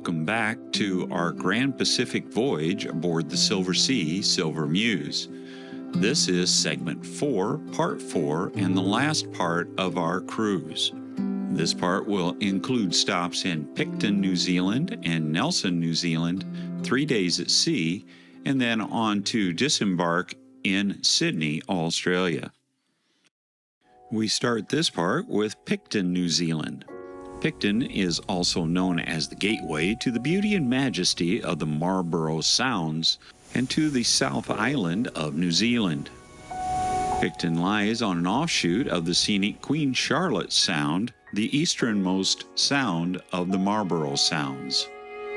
welcome back to our Grand Pacific Voyage aboard the Silversea Silver Muse. This is segment 4, part 4, and the last part of our cruise. This part will include stops in Picton, New Zealand and Nelson, New Zealand, 3 days at sea, and then on to Disembark in Sydney, Australia. We start this part with Picton, New Zealand. Picton is also known as the gateway to the beauty and majesty of the Marlborough Sounds and to the South Island of New Zealand. Picton lies on an offshoot of the scenic Queen Charlotte Sound, the easternmost sound of the Marlborough Sounds.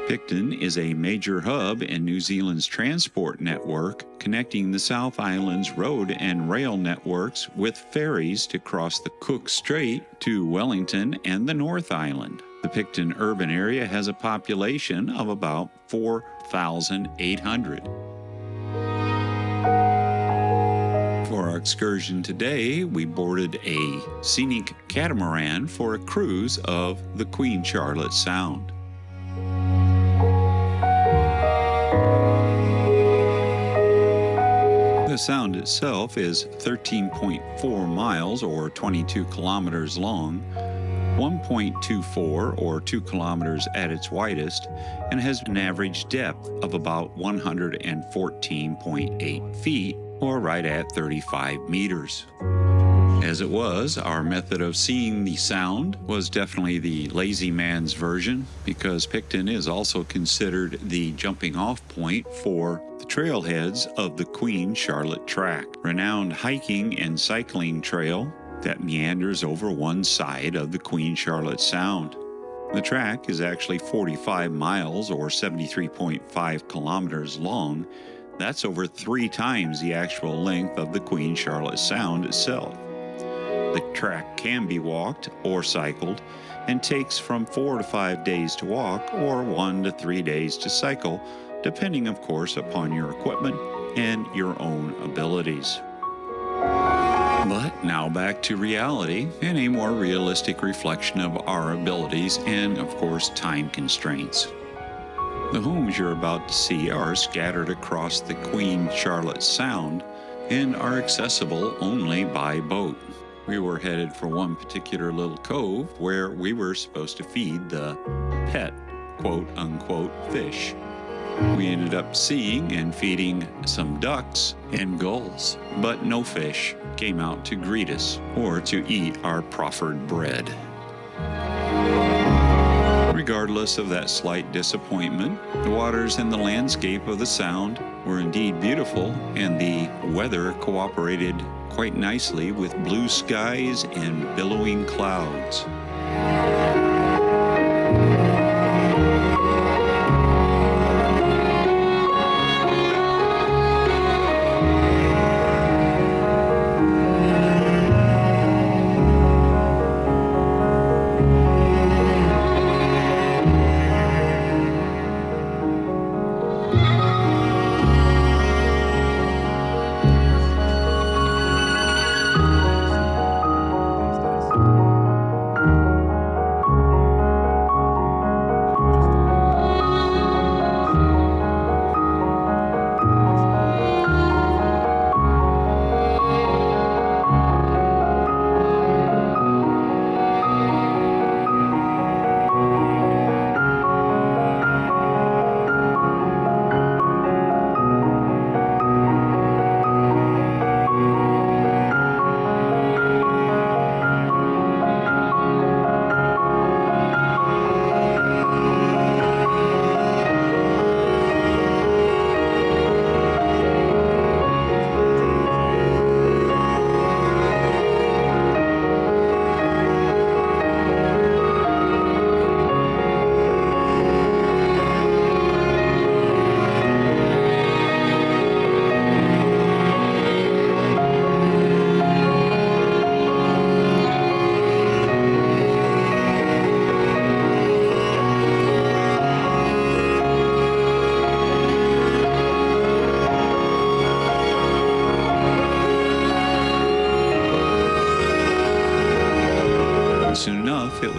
Picton is a major hub in New Zealand's transport network, connecting the South Island's road and rail networks with ferries to cross the Cook Strait to Wellington and the North Island. The Picton urban area has a population of about 4,800. For our excursion today, we boarded a scenic catamaran for a cruise of the Queen Charlotte Sound. The sound itself is 13.4 miles or 22 kilometers long, 1.24 or 2 kilometers at its widest, and has an average depth of about 114.8 feet or right at 35 meters. As it was, our method of seeing the sound was definitely the lazy man's version, because Picton is also considered the jumping off point for the trailheads of the Queen Charlotte Track, renowned hiking and cycling trail that meanders over one side of the Queen Charlotte Sound. The track is actually 45 miles or 73.5 kilometers long. That's over 3 times the actual length of the Queen Charlotte Sound itself. The track can be walked or cycled and takes from 4 to 5 days to walk or 1 to 3 days to cycle, depending, of course, upon your equipment and your own abilities. But now back to reality and a more realistic reflection of our abilities and, of course, time constraints. The homes you're about to see are scattered across the Queen Charlotte Sound and are accessible only by boat. We were headed for one particular little cove where we were supposed to feed the pet, quote-unquote, fish. We ended up seeing and feeding some ducks and gulls, but no fish came out to greet us or to eat our proffered bread. Regardless of that slight disappointment, the waters and the landscape of the Sound were indeed beautiful, and the weather cooperated quite nicely with blue skies and billowing clouds.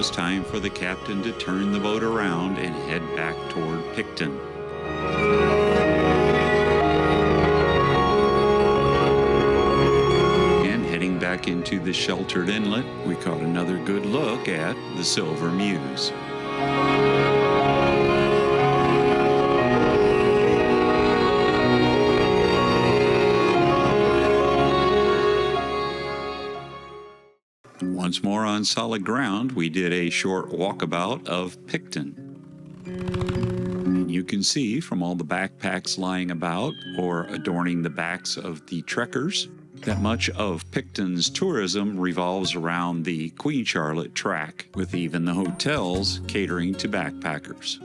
was time for the captain to turn the boat around and head back toward Picton. And heading back into the sheltered inlet, we caught another good look at the Silver Muse. Once more on solid ground, we did a short walkabout of Picton. And you can see from all the backpacks lying about or adorning the backs of the trekkers that much of Picton's tourism revolves around the Queen Charlotte track, with even the hotels catering to backpackers.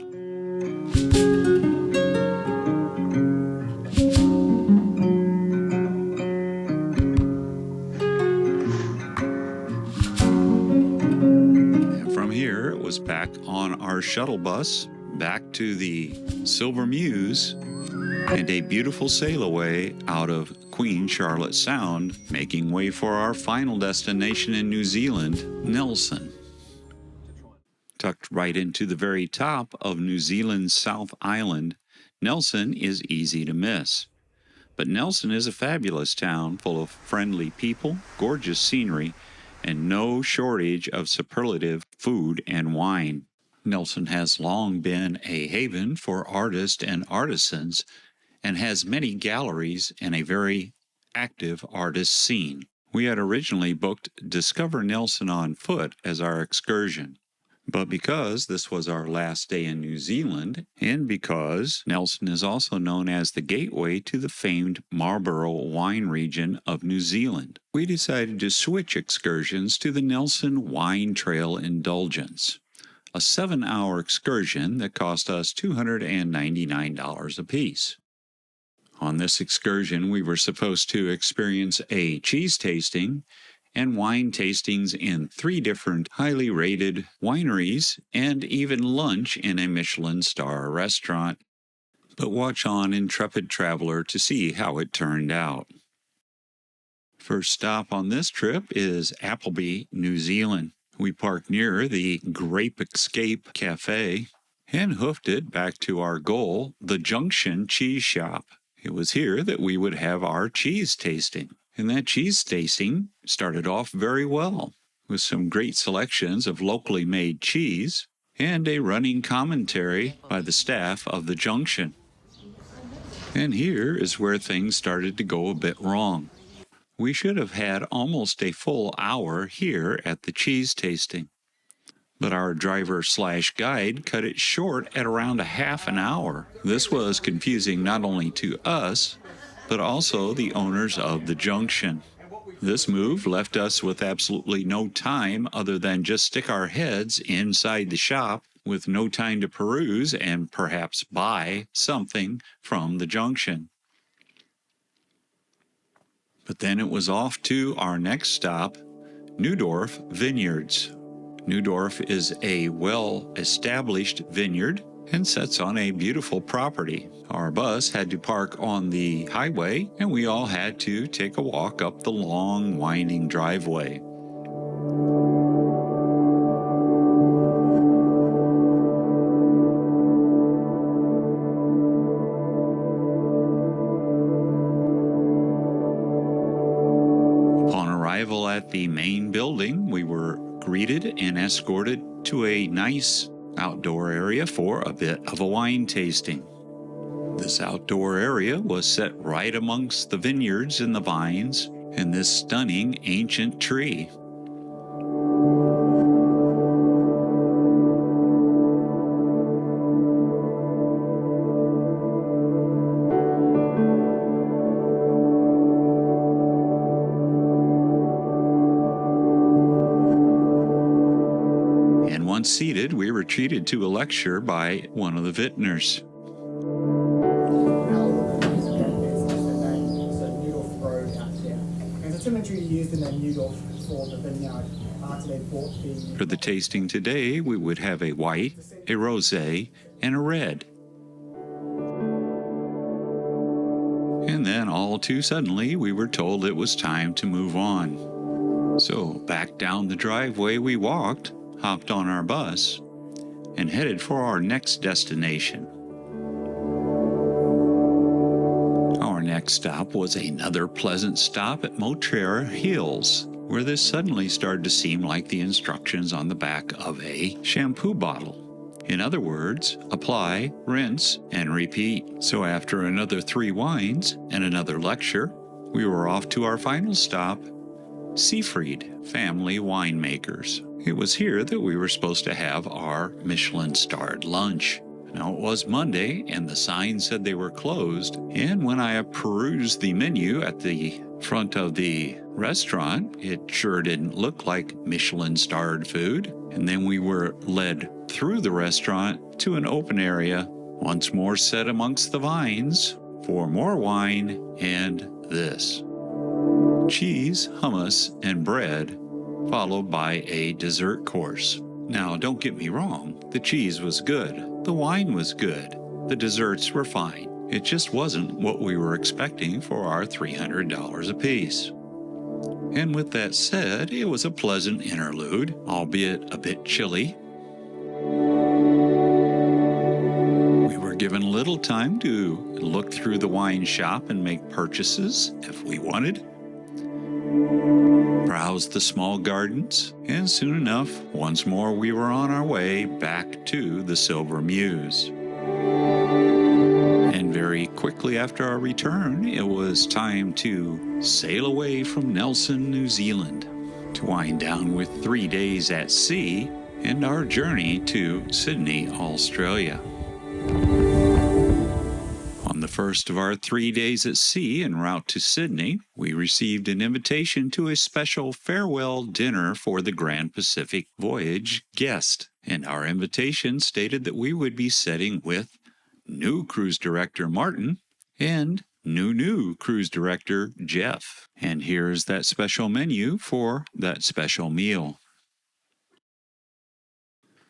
Back on our shuttle bus, back to the Silver Muse, and a beautiful sail away out of Queen Charlotte Sound, making way for our final destination in New Zealand, Nelson. Tucked right into the very top of New Zealand's South Island, Nelson is easy to miss. But Nelson is a fabulous town full of friendly people, gorgeous scenery, and no shortage of superlative food and wine. Nelson has long been a haven for artists and artisans and has many galleries and a very active artist scene. We had originally booked Discover Nelson on foot as our excursion, but because this was our last day in New Zealand, and because Nelson is also known as the gateway to the famed Marlborough wine region of New Zealand, we decided to switch excursions to the Nelson Wine Trail Indulgence, a 7-hour excursion that cost us $299 apiece. On this excursion, we were supposed to experience a cheese tasting and wine tastings in 3 different highly rated wineries, and even lunch in a Michelin star restaurant. But watch on, intrepid traveler, to see how it turned out. First stop on this trip is Appleby, New Zealand. We parked near the Grape Escape Cafe and hoofed it back to our goal, the Junction Cheese Shop. It was here that we would have our cheese tasting. And that cheese tasting started off very well, with some great selections of locally made cheese and a running commentary by the staff of the Junction. And here is where things started to go a bit wrong. We should have had almost a full hour here at the cheese tasting, but our driver/guide cut it short at around a half an hour. This was confusing not only to us, but also the owners of the Junction. This move left us with absolutely no time other than just stick our heads inside the shop, with no time to peruse and perhaps buy something from the Junction. But then it was off to our next stop, Neudorf Vineyards. Neudorf is a well-established vineyard and sits on a beautiful property. Our bus had to park on the highway, and we all had to take a walk up the long, winding driveway. Upon arrival at the main building, we were greeted and escorted to a nice outdoor area for a bit of a wine tasting. This outdoor area was set right amongst the vineyards and the vines and this stunning ancient tree. Once seated, we were treated to a lecture by one of the vintners. For the tasting today, we would have a white, a rosé, and a red. And then all too suddenly, we were told it was time to move on. So back down the driveway we walked, hopped on our bus and headed for our next destination. Our next stop was another pleasant stop at Moterra Hills, where this suddenly started to seem like the instructions on the back of a shampoo bottle. In other words, apply, rinse, and repeat. So after another 3 wines and another lecture, we were off to our final stop, Seafried Family Winemakers. It was here that we were supposed to have our Michelin-starred lunch. Now, it was Monday, and the sign said they were closed, and when I perused the menu at the front of the restaurant, it sure didn't look like Michelin-starred food. And then we were led through the restaurant to an open area, once more set amongst the vines, for more wine and this. Cheese, hummus, and bread, followed by a dessert course. Now, don't get me wrong, the cheese was good, the wine was good, the desserts were fine. It just wasn't what we were expecting for our $300 apiece. And with that said, it was a pleasant interlude, albeit a bit chilly. We were given little time to look through the wine shop and make purchases if we wanted, browse the small gardens, and soon enough, once more we were on our way back to the Silver Muse. And very quickly after our return, it was time to sail away from Nelson, New Zealand, to wind down with 3 days at sea and our journey to Sydney, Australia. On the first of our 3 days at sea en route to Sydney, we received an invitation to a special farewell dinner for the Grand Pacific Voyage guest, and our invitation stated that we would be setting with new cruise director Martin and new cruise director Jeff. And here's that special menu for that special meal.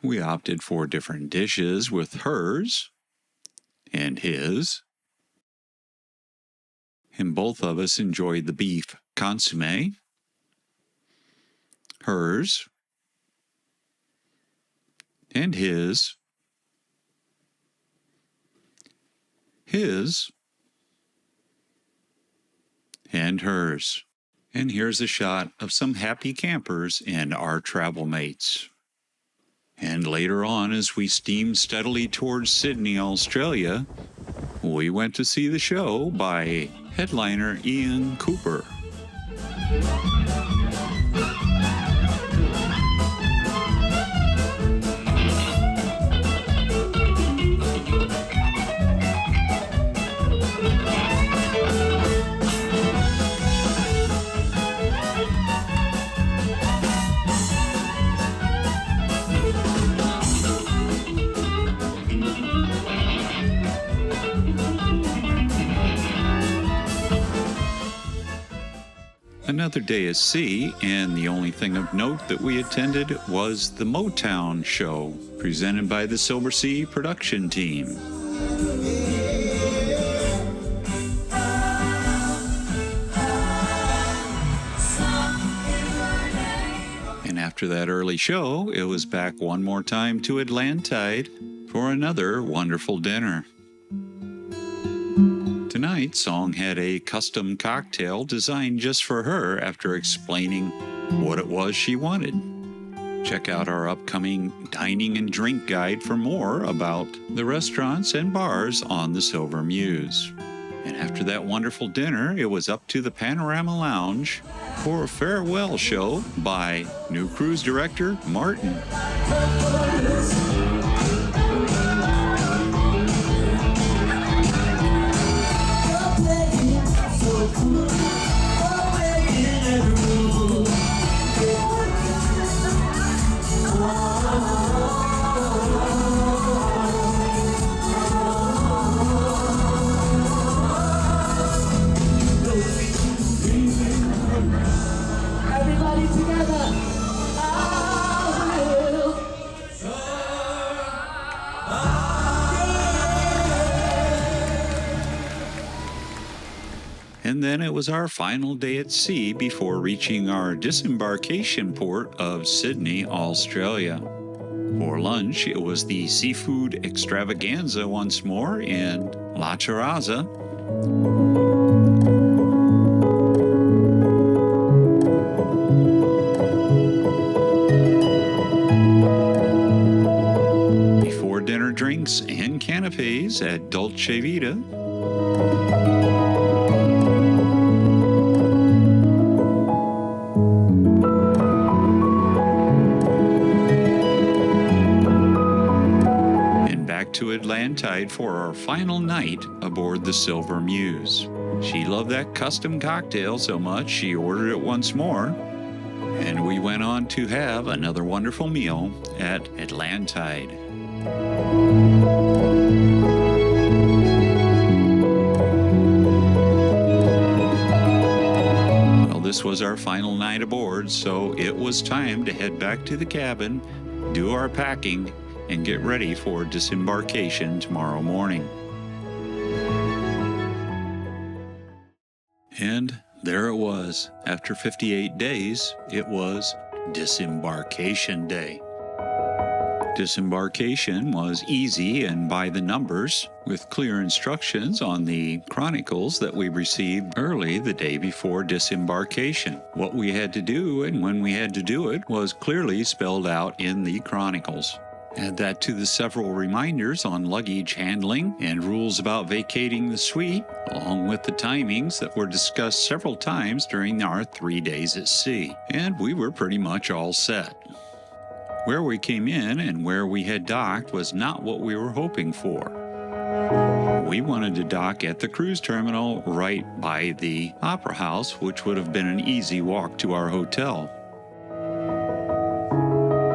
We opted for different dishes with hers and his, and both of us enjoyed the beef consommé, hers, and his, and hers. And here's a shot of some happy campers and our travel mates. And later on, as we steamed steadily towards Sydney, Australia, we went to see the show by headliner Ian Cooper. Another day at sea, and the only thing of note that we attended was the Motown show, presented by the Silversea production team. And after that early show, it was back one more time to Atlantide for another wonderful dinner. Tonight, Song had a custom cocktail designed just for her after explaining what it was she wanted. Check out our upcoming dining and drink guide for more about the restaurants and bars on the Silver Muse. And after that wonderful dinner, it was up to the Panorama Lounge for a farewell show by new cruise director Martin. Everybody together. And then it was our final day at sea before reaching our disembarkation port of Sydney, Australia. For lunch, it was the seafood extravaganza once more in La Terraza. Before dinner drinks and canapes at Dolce Vita. To Atlantide for our final night aboard the Silver Muse. She loved that custom cocktail so much she ordered it once more, and we went on to have another wonderful meal at Atlantide. Well, this was our final night aboard, so it was time to head back to the cabin, do our packing, and get ready for disembarkation tomorrow morning. And there it was. After 58 days, it was Disembarkation Day. Disembarkation was easy and by the numbers, with clear instructions on the chronicles that we received early the day before disembarkation. What we had to do and when we had to do it was clearly spelled out in the chronicles. Add that to the several reminders on luggage handling and rules about vacating the suite, along with the timings that were discussed several times during our 3 days at sea, and we were pretty much all set. Where we came in and where we had docked was not what we were hoping for. We wanted to dock at the cruise terminal right by the Opera House, which would have been an easy walk to our hotel.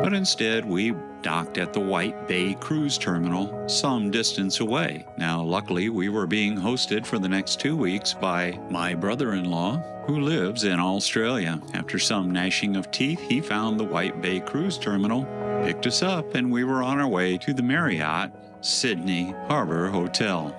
But instead, we docked at the White Bay Cruise Terminal some distance away. Now, luckily, we were being hosted for the next 2 weeks by my brother-in-law, who lives in Australia. After some gnashing of teeth, he found the White Bay Cruise Terminal, picked us up, and we were on our way to the Marriott Sydney Harbour Hotel.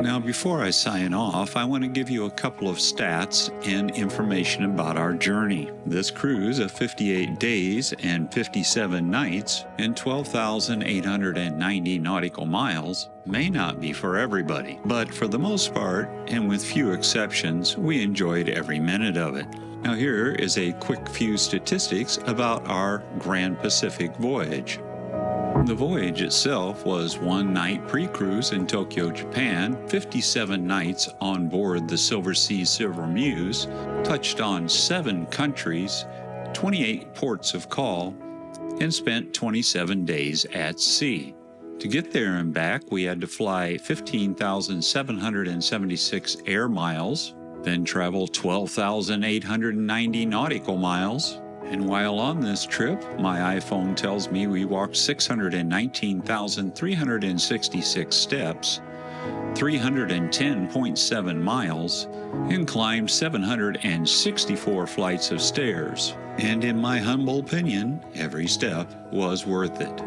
Now, before I sign off, I want to give you a couple of stats and information about our journey. This cruise of 58 days and 57 nights and 12,890 nautical miles may not be for everybody, but for the most part, and with few exceptions, we enjoyed every minute of it. Now, here is a quick few statistics about our Grand Pacific Voyage. The voyage itself was 1 night pre-cruise in Tokyo, Japan, 57 nights on board the Silversea Silver Muse, touched on 7 countries, 28 ports of call, and spent 27 days at sea. To get there and back, we had to fly 15,776 air miles, then travel 12,890 nautical miles, and while on this trip, my iPhone tells me we walked 619,366 steps, 310.7 miles, and climbed 764 flights of stairs. And in my humble opinion, every step was worth it.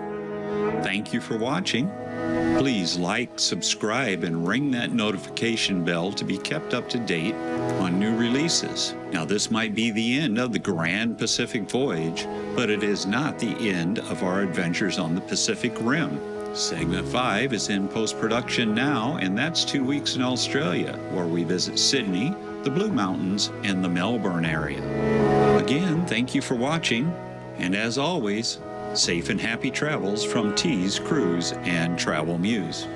Thank you for watching. Please like, subscribe, and ring that notification bell to be kept up to date on new releases. Now, this might be the end of the Grand Pacific Voyage, but it is not the end of our adventures on the Pacific Rim. Segment 5 is in post-production now, and that's 2 weeks in Australia, where we visit Sydney, the Blue Mountains, and the Melbourne area. Again, thank you for watching, and as always, safe and happy travels from T's Cruise and Travel Muse.